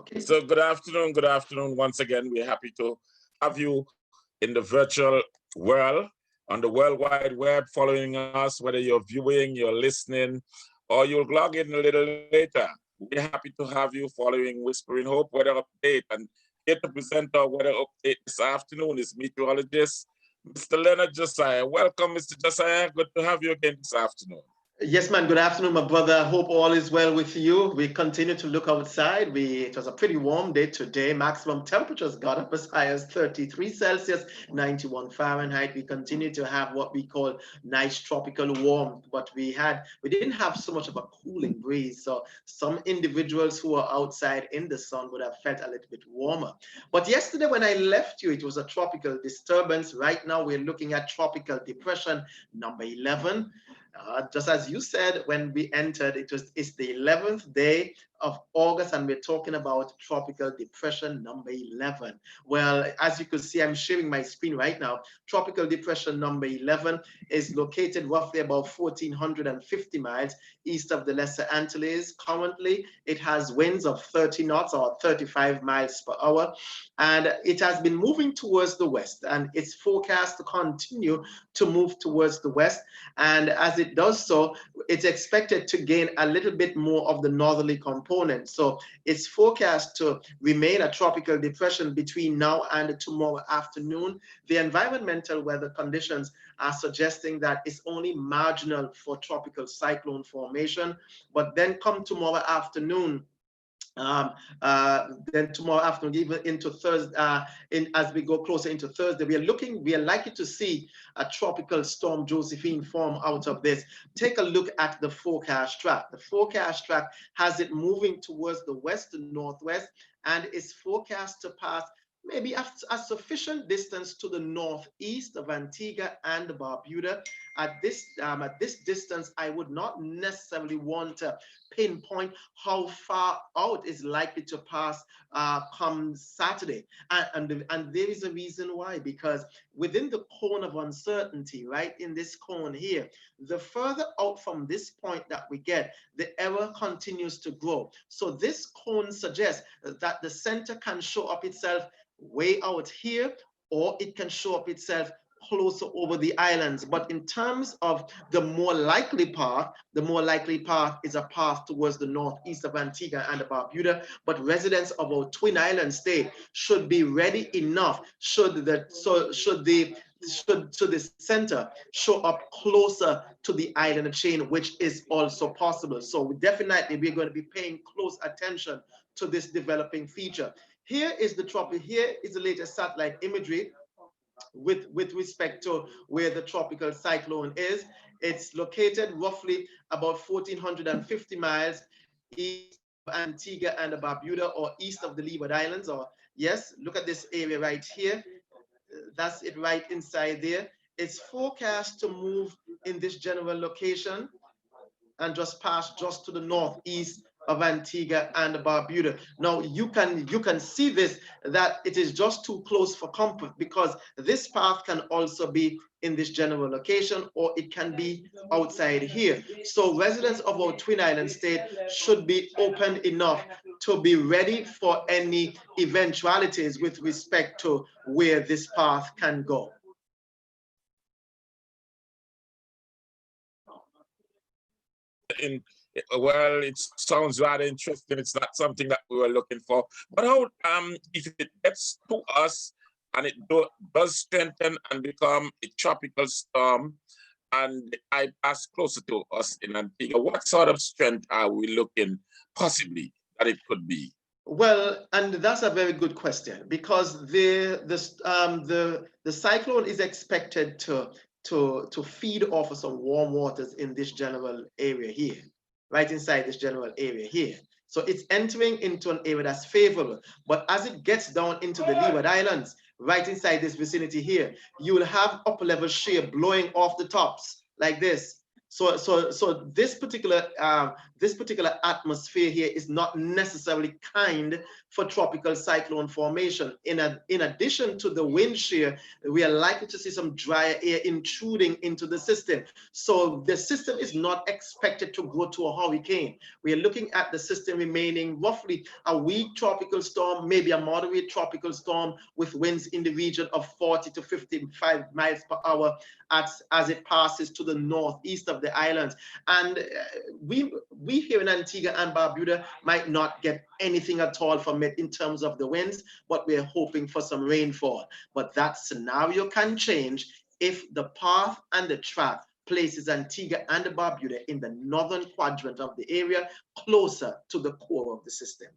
Okay. So good afternoon once again. We're happy to have you in the virtual world, on the World Wide Web, following us, whether you're viewing, you're listening, or you'll log in a little later. We're happy to have you following Whispering Hope Weather Update. And here to present our weather update this afternoon is meteorologist Mr. Lenard Josiah. Welcome, Mr. Josiah. Good to have you again this afternoon. Yes, man. Good afternoon, my brother. Hope all is well with you. We continue to look outside. It was a pretty warm day today. Maximum temperatures got up as high as 33 Celsius, 91 Fahrenheit. We continue to have what we call nice tropical warmth, but we didn't have so much of a cooling breeze. So some individuals who are outside in the sun would have felt a little bit warmer. But yesterday when I left you, it was a tropical disturbance. Right now we're looking at tropical depression number 11. Just as you said, when we entered, it's the 11th day of August, and we're talking about tropical depression number 11. Well, as you can see, I'm sharing my screen right now. Tropical depression number 11 is located roughly about 1,450 miles east of the Lesser Antilles. Currently, it has winds of 30 knots or 35 miles per hour, and it has been moving towards the west, and it's forecast to continue to move towards the west. And as it does so, it's expected to gain a little bit more of the northerly component. So it's forecast to remain a tropical depression between now and tomorrow afternoon. The environmental weather conditions are suggesting that it's only marginal for tropical cyclone formation. But then come tomorrow afternoon, even into Thursday, as we go closer into Thursday, we are likely to see a tropical storm Josephine form out of this. Take a look at the forecast track. The forecast track has it moving towards the west and northwest, and is forecast to pass maybe a sufficient distance to the northeast of Antigua and Barbuda. At this distance, I would not necessarily want to pinpoint how far out is likely to pass come Saturday. And there is a reason why, because within the cone of uncertainty, right, in this cone here, the further out from this point that we get, the error continues to grow. So this cone suggests that the center can show up itself way out here, or it can show up itself closer over the islands. But in terms of the more likely path is a path towards the northeast of Antigua and Barbuda. But residents of our Twin Island state should be ready enough should the center show up closer to the island chain, which is also possible. So we're going to be paying close attention to this developing feature. Here is the latest satellite imagery with respect to where the tropical cyclone is. It's located roughly about 1,450 miles east of Antigua and Barbuda, or east of the Leeward Islands. Or yes, look at this area right here. That's it right inside there. It's forecast to move in this general location and just pass just to the northeast of Antigua and Barbuda. Now you can see this, that it is just too close for comfort, because this path can also be in this general location, or it can be outside here. So residents of our Twin Island state should be open enough to be ready for any eventualities with respect to where this path can go. Well, it sounds rather interesting. It's not something that we were looking for. But how, if it gets to us and it does strengthen and become a tropical storm, and I pass closer to us in Antigua, what sort of strength are we looking possibly that it could be? Well, and that's a very good question, because the cyclone is expected to feed off of some warm waters in this general area here, right inside this general area here. So it's entering into an area that's favorable. But as it gets down into the Leeward Islands, right inside this vicinity here, you will have upper level shear blowing off the tops like this. So this particular this particular atmosphere here is not necessarily kind for tropical cyclone formation. In addition to the wind shear, we are likely to see some drier air intruding into the system. So the system is not expected to grow to a hurricane. We are looking at the system remaining roughly a weak tropical storm, maybe a moderate tropical storm with winds in the region of 40 to 55 miles per hour as it passes to the northeast of the islands. And we here in Antigua and Barbuda might not get anything at all from it in terms of the winds, but we're hoping for some rainfall. But that scenario can change if the path and the track places Antigua and Barbuda in the northern quadrant of the area, closer to the core of the system.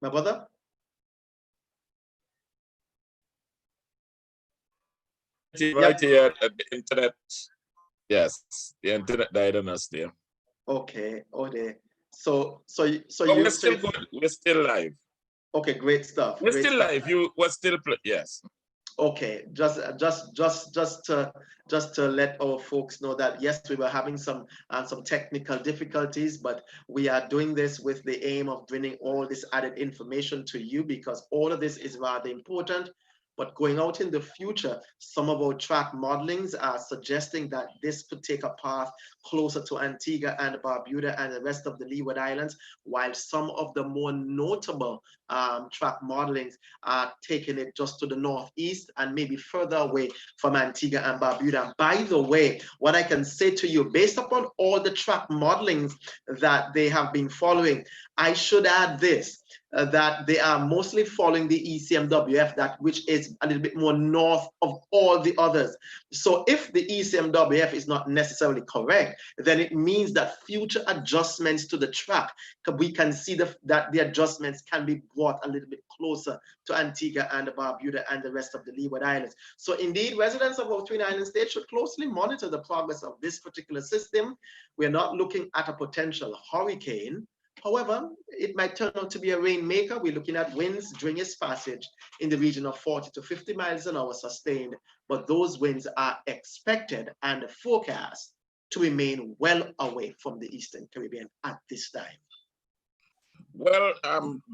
My brother? Right here at the internet. Yes, the internet died on us there. Okay, okay. So we're still good. We're still live. Okay, great stuff. We're still live. You were still yes. Okay, just to let our folks know that yes, we were having some technical difficulties, but we are doing this with the aim of bringing all this added information to you, because all of this is rather important. But going out in the future, some of our track modelings are suggesting that this could take a path closer to Antigua and Barbuda and the rest of the Leeward Islands, while some of the more notable track modelings are taking it just to the northeast and maybe further away from Antigua and Barbuda. By the way, what I can say to you, based upon all the track modelings that they have been following, I should add this. That they are mostly following the ECMWF, that which is a little bit more north of all the others. So if the ECMWF is not necessarily correct, then it means that future adjustments to the track, we can see that the adjustments can be brought a little bit closer to Antigua and Barbuda and the rest of the Leeward Islands. So indeed, residents of our Twin Island states should closely monitor the progress of this particular system. We're not looking at a potential hurricane. However, it might turn out to be a rainmaker. We're looking at winds during its passage in the region of 40 to 50 miles an hour sustained, but those winds are expected and forecast to remain well away from the Eastern Caribbean at this time. Well,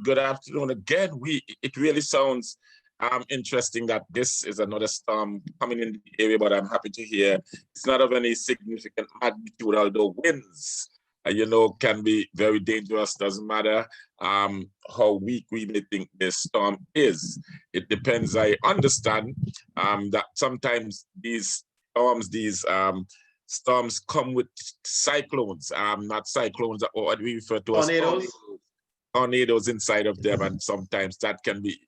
good afternoon again. It really sounds interesting that this is another storm coming in the area, but I'm happy to hear it's not of any significant magnitude, although winds can be very dangerous. Doesn't matter how weak we may think this storm is. It depends. I understand that sometimes these storms come with cyclones, not cyclones, or what we refer to as tornadoes inside of them, and sometimes that can be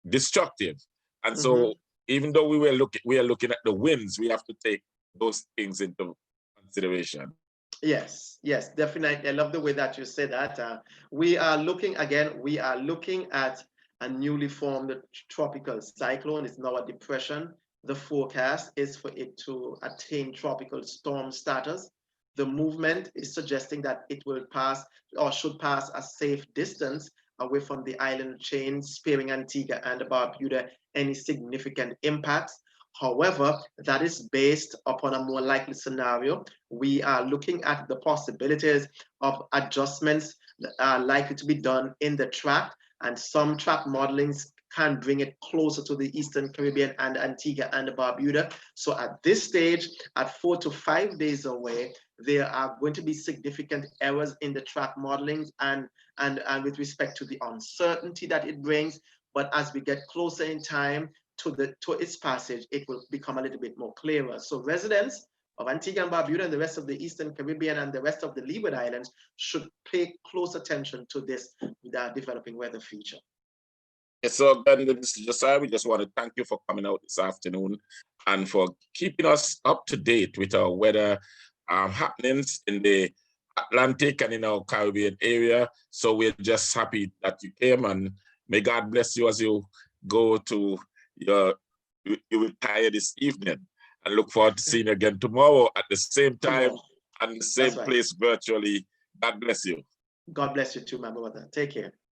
destructive. And so, even though we are looking at the winds, we have to take those things into consideration. Yes, definitely. I love the way that you say that. We are looking at a newly formed tropical cyclone. It's now a depression. The forecast is for it to attain tropical storm status. The movement is suggesting that it will pass or should pass a safe distance away from the island chain, sparing Antigua and Barbuda any significant impacts. However, that is based upon a more likely scenario. We are looking at the possibilities of adjustments that are likely to be done in the track, and some track modelings can bring it closer to the Eastern Caribbean and Antigua and Barbuda. So at this stage, at 4 to 5 days away, there are going to be significant errors in the track modelings and with respect to the uncertainty that it brings. But as we get closer in time to its passage, it will become a little bit more clearer. So residents of Antigua and Barbuda and the rest of the Eastern Caribbean and the rest of the Leeward Islands should pay close attention to this developing weather feature. Yes, so then, Mr. Josiah, we just want to thank you for coming out this afternoon and for keeping us up to date with our weather happenings in the Atlantic and in our Caribbean area. So we're just happy that you came, and may God bless you as you go to you retire this evening, and look forward to seeing you again tomorrow at the same time and the same place virtually. God bless you. God bless you too, my brother. Take care.